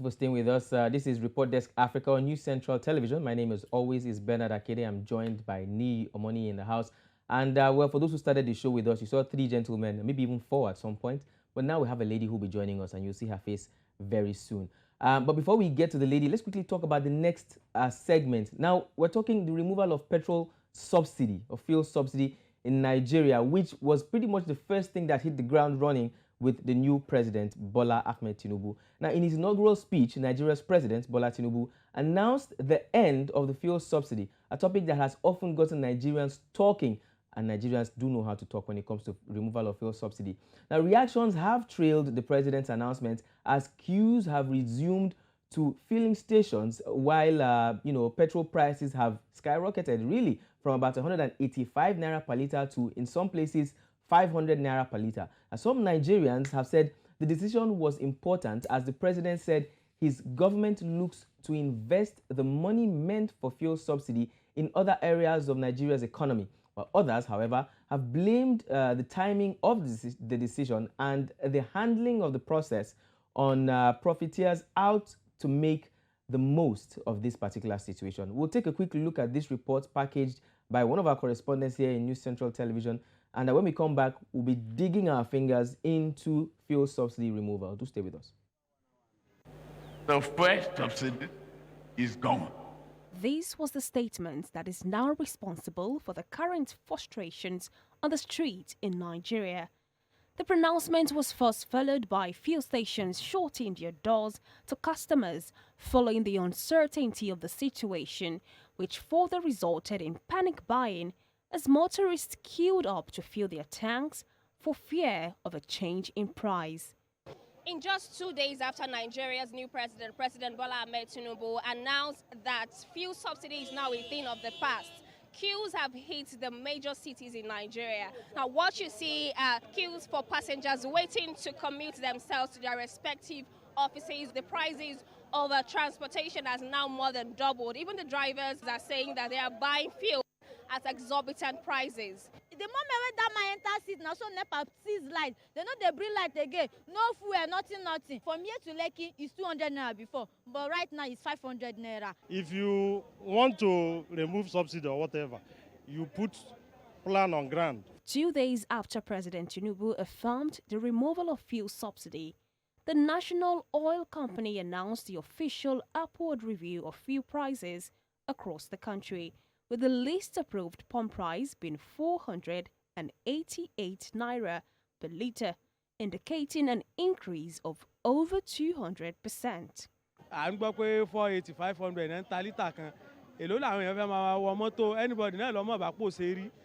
you for staying with us. This is Report Desk Africa on News Central Television. My name, as always, is Bernard Akede. I'm joined by Ni Omoni in the house. And well, for those who started the show with us, you saw 3 gentlemen, maybe even 4 at some point. But now we have a lady who will be joining us, and you'll see her face very soon. But before we get to the lady, let's quickly talk about the next segment. Now, we're talking the removal of petrol subsidy, or fuel subsidy in Nigeria, which was pretty much the first thing that hit the ground running with the new president, Bola Ahmed Tinubu. Now, in his inaugural speech, Nigeria's president, Bola Tinubu, announced the end of the fuel subsidy, a topic that has often gotten Nigerians talking, and Nigerians do know how to talk when it comes to removal of fuel subsidy. Now, reactions have trailed the president's announcement as queues have resumed to filling stations while, petrol prices have skyrocketed, really, from about 185 naira per litre to, in some places, 500 naira per litre. And some Nigerians have said the decision was important as the president said his government looks to invest the money meant for fuel subsidy in other areas of Nigeria's economy. While others, however, have blamed the timing of the decision and the handling of the process on profiteers out to make the most of this particular situation. We'll take a quick look at this report packaged by one of our correspondents here in News Central Television. And when we come back, we'll be digging our fingers into fuel subsidy removal. Do stay with us. The first subsidy is gone. This was the statement that is now responsible for the current frustrations on the street in Nigeria. The pronouncement was first followed by fuel stations shutting their doors to customers following the uncertainty of the situation, which further resulted in panic buying as motorists queued up to fill their tanks for fear of a change in price. In just 2 days after Nigeria's new president, President Bola Ahmed Tinubu, announced that fuel subsidy is now a thing of the past, queues have hit the major cities in Nigeria. Now, what you see are queues for passengers waiting to commute themselves to their respective offices. The prices of transportation has now more than doubled. Even the drivers are saying that they are buying fuel at exorbitant prices. The moment when that man enters seat, now so NEPA sees light. They know they bring light again. No fuel, nothing. From here to Lekki, it's 200 naira before, but right now it's 500 naira. If you want to remove subsidy or whatever, you put plan on ground. 2 days after President Tinubu affirmed the removal of fuel subsidy, the National Oil Company announced the official upward review of fuel prices across the country, with the least approved pump price being 488 naira per litre, indicating an increase of over 200%.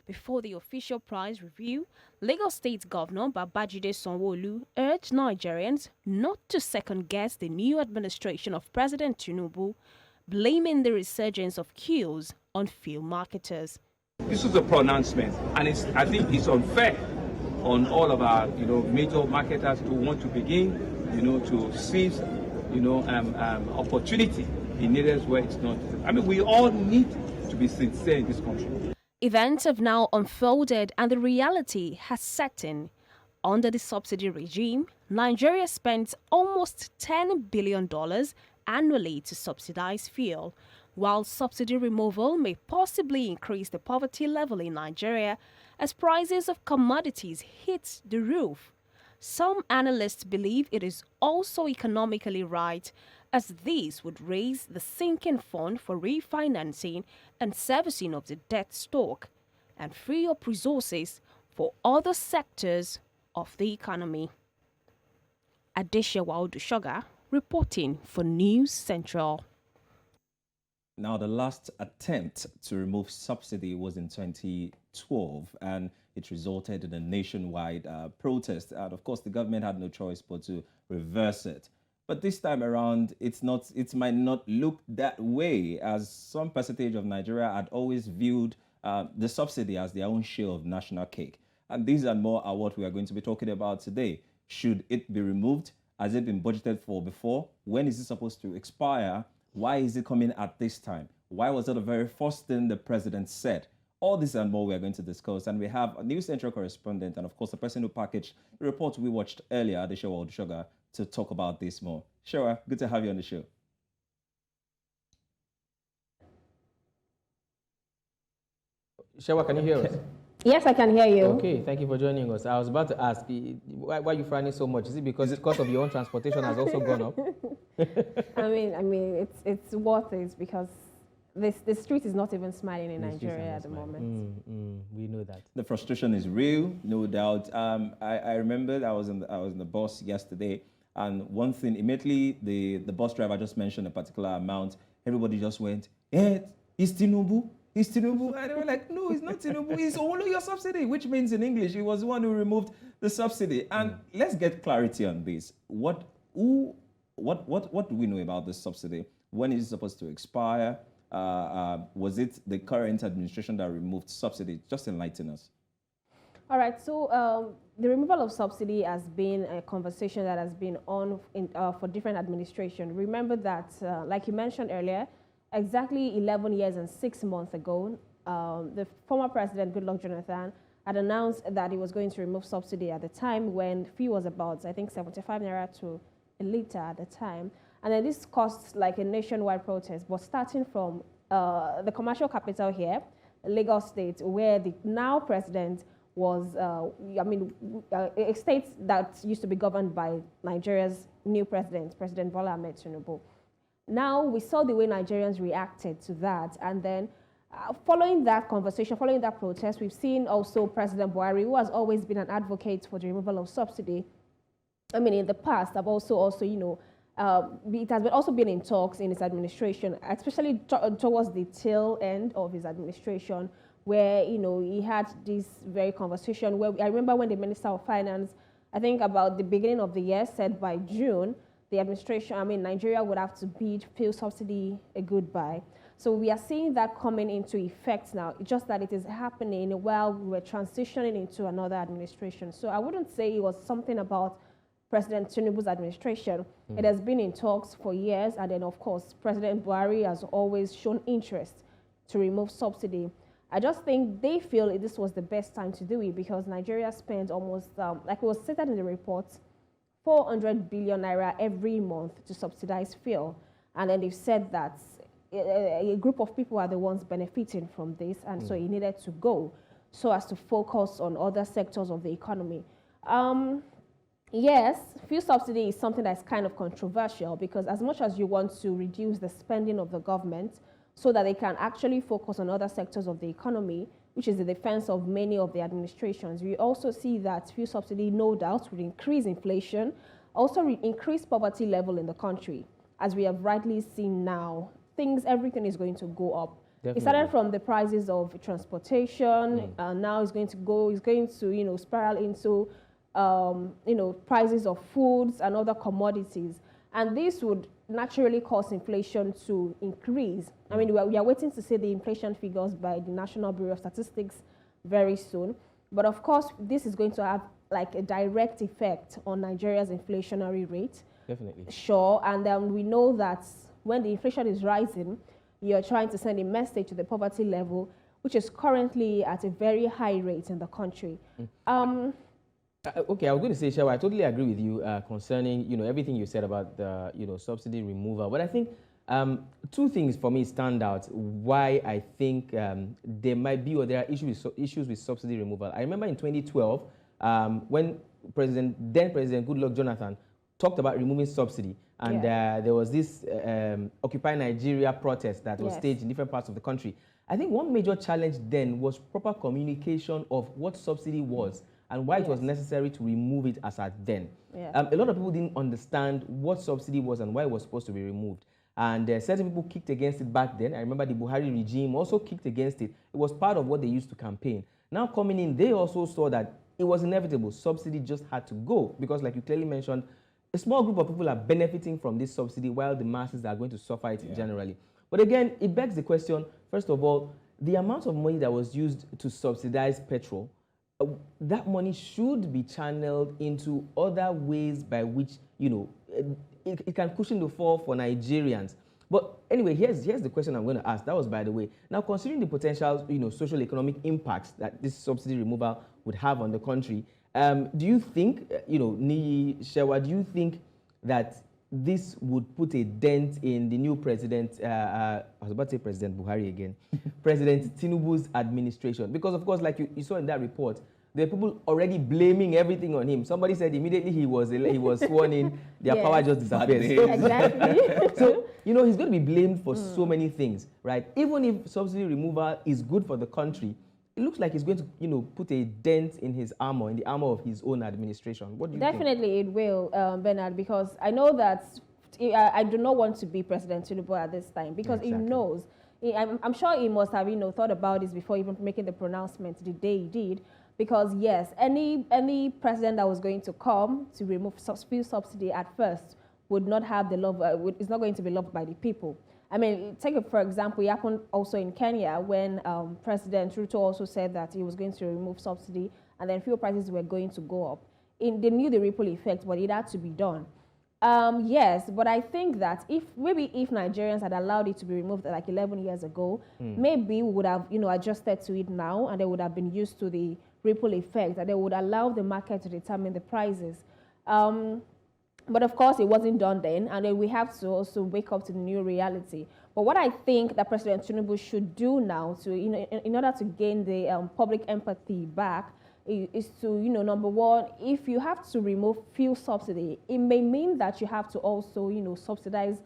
Before the official price review, Lagos State Governor Babajide Sanwo-Olu urged Nigerians not to second-guess the new administration of President Tinubu, blaming the resurgence of queues on fuel marketers. This is a pronouncement, and I think it's unfair on all of our, major marketers to want to begin, to seize, opportunity in areas where it's not. I mean, we all need to be sincere in this country. Events have now unfolded, and the reality has set in. Under the subsidy regime, Nigeria spends almost $10 billion annually to subsidize fuel. While subsidy removal may possibly increase the poverty level in Nigeria as prices of commodities hit the roof, some analysts believe it is also economically right, as this would raise the sinking fund for refinancing and servicing of the debt stock and free up resources for other sectors of the economy. Adeshewa Odushoga reporting for News Central. Now, the last attempt to remove subsidy was in 2012, and it resulted in a nationwide protest. And of course, the government had no choice but to reverse it. But this time around, it might not look that way, as some percentage of Nigeria had always viewed the subsidy as their own share of national cake. And these and more are what we are going to be talking about today. Should it be removed? Has it been budgeted for before? When is it supposed to expire? Why is it coming at this time? Why was it the very first thing the president said? All this and more we are going to discuss. And we have a News Central correspondent and, of course, the person who packaged the report we watched earlier, Adeshewa Odushoga, to talk about this more. Shewa, good to have you on the show. Shewa, can you hear us? Yes, I can hear you. Okay, thank you for joining us. I was about to ask, why are you frowning so much? Is it because the cost of your own transportation has also gone up? I mean, it's worth it because the street is not even smiling in Nigeria at the moment. We know that. The frustration is real, no doubt. I remember I was in the bus yesterday, and one thing immediately the bus driver just mentioned a particular amount. Everybody just went, it's Tinubu. It's Tinubu. And they were like, no, it's not Tinubu. It's only your subsidy, which means in English, he was the one who removed the subsidy. And let's get clarity on this. What do we know about this subsidy? When is it supposed to expire? Was it the current administration that removed subsidy? Just enlighten us. All right, so the removal of subsidy has been a conversation that has been on for different administrations. Remember that, like you mentioned earlier, exactly 11 years and 6 months ago, the former president, Goodluck Jonathan, had announced that he was going to remove subsidy at the time when fuel was about, I think, 75 naira to a liter at the time. And then this caused like a nationwide protest, but starting from the commercial capital here, Lagos State, where the now president was, a state that used to be governed by Nigeria's new president, President Bola Ahmed Tinubu. Now we saw the way Nigerians reacted to that, and then following that conversation, following that protest, we've seen also President Buhari, who has always been an advocate for the removal of subsidy. I mean, in the past, I've also it has also been in talks in his administration, especially towards the tail end of his administration, where he had this very conversation. Where I remember when the Minister of Finance, I think about the beginning of the year, said by June the administration, Nigeria would have to bid fuel subsidy a goodbye. So we are seeing that coming into effect now. It's just that it is happening while we're transitioning into another administration. So I wouldn't say it was something about President Tinubu's administration. It has been in talks for years, and then of course President Buhari has always shown interest to remove subsidy. I just think they feel this was the best time to do it because Nigeria spends almost, like it was stated in the report, 400 billion naira every month to subsidize fuel. And then they've said that a group of people are the ones benefiting from this, and so it needed to go so as to focus on other sectors of the economy. Yes, fuel subsidy is something that's kind of controversial because as much as you want to reduce the spending of the government so that they can actually focus on other sectors of the economy, which is the defense of many of the administrations, we also see that fuel subsidy, no doubt, will increase inflation, also increase poverty level in the country. As we have rightly seen now, everything is going to go up. Definitely. It started from the prices of transportation, now it's going to spiral into prices of foods and other commodities. And this would naturally cause inflation to increase. I mean, we are waiting to see the inflation figures by the National Bureau of Statistics very soon. But of course, this is going to have like a direct effect on Nigeria's inflationary rate. Definitely. Sure. And we know that when the inflation is rising, you're trying to send a message to the poverty level, which is currently at a very high rate in the country. Okay, I was going to say, Shewa, I totally agree with you concerning, everything you said about the, subsidy removal. But I think two things for me stand out why I think there might be or there are issues with subsidy removal. I remember in 2012 when then President Goodluck Jonathan talked about removing subsidy, and there was this Occupy Nigeria protest that was staged in different parts of the country. I think one major challenge then was proper communication of what subsidy was and why it was necessary to remove it as at then. A lot of people didn't understand what subsidy was and why it was supposed to be removed. And certain people kicked against it back then. I remember the Buhari regime also kicked against it. It was part of what they used to campaign. Now coming in, they also saw that it was inevitable. Subsidy just had to go because, like you clearly mentioned, a small group of people are benefiting from this subsidy while the masses are going to suffer it generally. But again, it begs the question, first of all, the amount of money that was used to subsidize petrol, that money should be channeled into other ways by which, it can cushion the fall for Nigerians. But anyway, here's the question I'm going to ask. That was by the way. Now, considering the potential, social economic impacts that this subsidy removal would have on the country, do you think, Shewa, do you think that this would put a dent in the new president, I was about to say President Buhari again, President Tinubu's administration? Because, of course, like you saw in that report, there are people already blaming everything on him. Somebody said immediately he was sworn in, their power just disappears. So, Exactly. so, he's going to be blamed for so many things, right? Even if subsidy removal is good for the country, it looks like he's going to, put a dent in his armor, in the armor of his own administration. What do you think? Definitely it will, Bernard, because I know that I do not want to be President Tinubu at this time, because he knows, I'm sure he must have, thought about this before even making the pronouncement the day he did, because yes, any president that was going to come to remove fuel subsidy at first would not have the love, is not going to be loved by the people. I mean, take it for example, it happened also in Kenya when President Ruto also said that he was going to remove subsidy and then fuel prices were going to go up. They knew the ripple effect, but it had to be done. Yes, but I think that if Nigerians had allowed it to be removed like 11 years ago, maybe we would have, adjusted to it now, and they would have been used to the ripple effect, and they would allow the market to determine the prices. But of course, it wasn't done then, and then we have to also wake up to the new reality. But what I think that President Tinubu should do now to, in order to gain the public empathy back, is to, number one, if you have to remove fuel subsidy, it may mean that you have to also, subsidize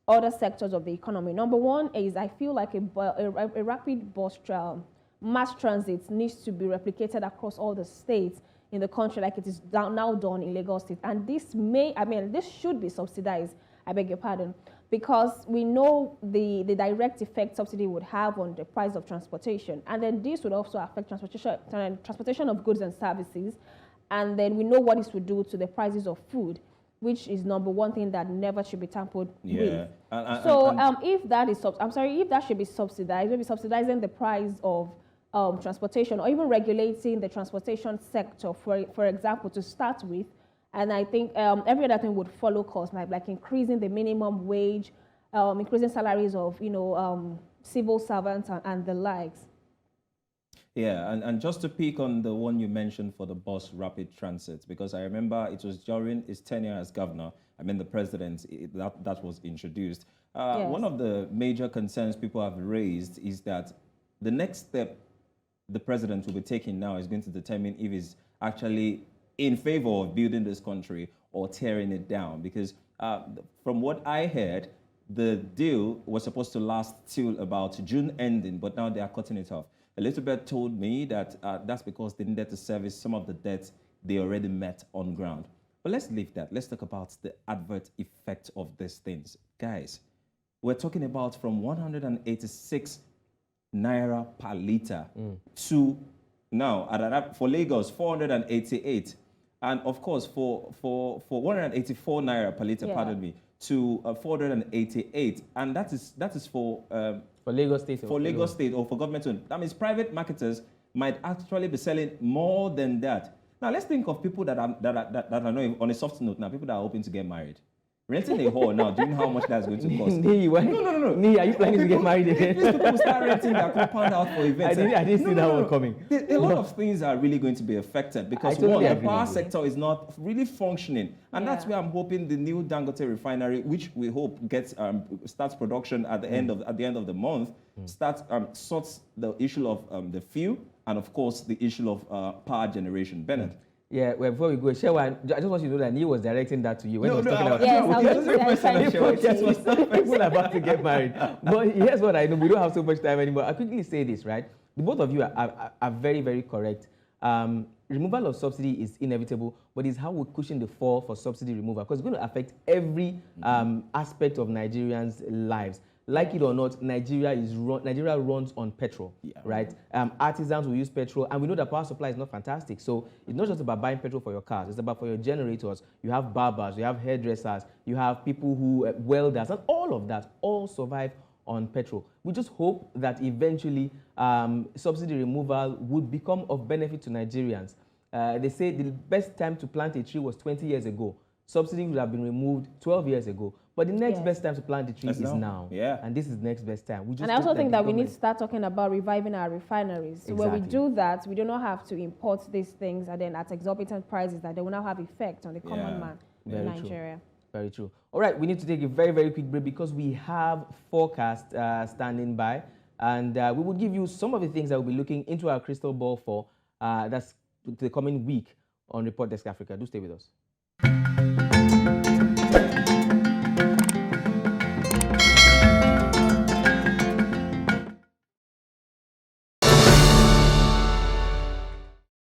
other sectors of the economy. Number one is I feel like a rapid mass transit needs to be replicated across all the states in the country, like it is now done in Lagos State. And this should be subsidized, I beg your pardon, because we know the direct effect subsidy would have on the price of transportation. And then this would also affect transportation of goods and services. And then we know what this would do to the prices of food, which is number one thing that never should be tampered with. If that should be subsidized, maybe subsidizing the price of transportation, or even regulating the transportation sector, for example, to start with. And I think every other thing would follow cost, like increasing the minimum wage, increasing salaries of civil servants and the likes. Yeah, and just to pick on the one you mentioned for the bus rapid transit, because I remember it was during his tenure as governor, the president, that was introduced. Yes. One of the major concerns people have raised is that the next step the president will be taking now is going to determine if he's actually in favor of building this country or tearing it down. Because from what I heard, the deal was supposed to last till about June ending, but now they are cutting it off. Elizabeth told me that that's because they needed to service some of the debts they already met on ground. But let's leave that. Let's talk about the adverse effect of these things. Guys, we're talking about from 186 naira per liter to now for Lagos 488, and of course for 184 naira per liter, pardon me, to 488, and that is for Lagos State, Lagos State or for government owned. That means private marketers might actually be selling more than that. Now let's think of people that are not, on a soft note now, people that are hoping to get married. Renting a hall now, do you know how much that's going to cost? No. Nee, are you planning to get married again? These people start renting their compound out for events. I didn't see that one coming. A lot of things are really going to be affected because totally the power sector is not really functioning. And that's where I'm hoping the new Dangote refinery, which we hope gets starts production at the end of the month, sorts the issue of the fuel and of course the issue of power generation. Bennett. Yeah, well, before we go, Shewa, I just want you to know that Neil was directing that to you when he was talking about people about to get married. But here's what I know. We don't have so much time anymore. I'll quickly say this, right? The both of you are very, very correct. Removal of subsidy is inevitable, but it's how we cushion the fall for subsidy removal, because it's going to affect every aspect of Nigerians' lives. Like it or not, Nigeria runs on petrol, right? Artisans will use petrol, and we know that power supply is not fantastic. So it's not just about buying petrol for your cars. It's about for your generators. You have barbers, you have hairdressers, you have people who welders, and all of that all survive on petrol. We just hope that eventually subsidy removal would become of benefit to Nigerians. They say the best time to plant a tree was 20 years ago. Subsidy would have been removed 12 years ago. But the next best time to plant the tree is now. Yeah. And this is the next best time. And I also think that we need to start talking about reviving our refineries. So when we do that, we do not have to import these things and then at exorbitant prices that they will now have effect on the common man in Nigeria. Very true. All right, we need to take a very, very quick break because we have forecast standing by, and we will give you some of the things that we'll be looking into our crystal ball for that's the coming week on Report Desk Africa. Do stay with us.